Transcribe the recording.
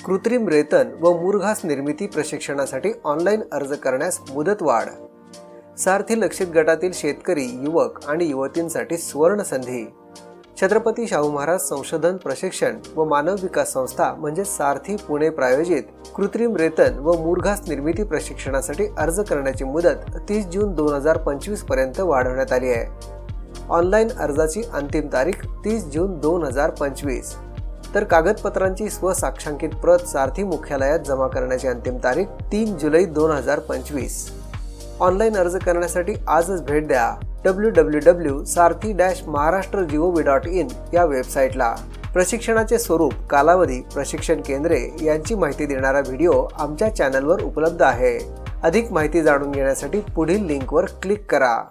कृत्रिम रेतन व मुरघास निर्मिती प्रशिक्षणासाठी ऑनलाईन अर्ज करण्यास मुदतवाढ। सारथी लक्षित गटातील शेतकरी, युवक आणि युवतींसाठी सुवर्ण संधी। छत्रपती शाहू महाराज संशोधन प्रशिक्षण व मानव विकास संस्था म्हणजे सारथी पुणे प्रायोजित कृत्रिम रेतन व मुरघास निर्मिती प्रशिक्षणासाठी अर्ज करण्याची मुदत 30 जून 2025 पर्यंत वाढवण्यात आली आहे। ऑनलाईन अर्जाची अंतिम तारीख 30 जून 2025, तर कागदपत्रांची स्वसाक्षांकित प्रत सारथी मुख्यालयात जमा करण्याची अंतिम तारीख 3 जुलै 2025। ऑनलाईन अर्ज करण्यासाठी आजच भेट द्या www.sarthi-maharashtra.gov.in या वेबसाईटला। प्रशिक्षणाचे स्वरूप, कालावधी, प्रशिक्षण केंद्रे यांची माहिती देणारा व्हिडिओ आमच्या चॅनलवर उपलब्ध आहे। अधिक माहिती जाणून घेण्यासाठी पुढील लिंकवर क्लिक करा।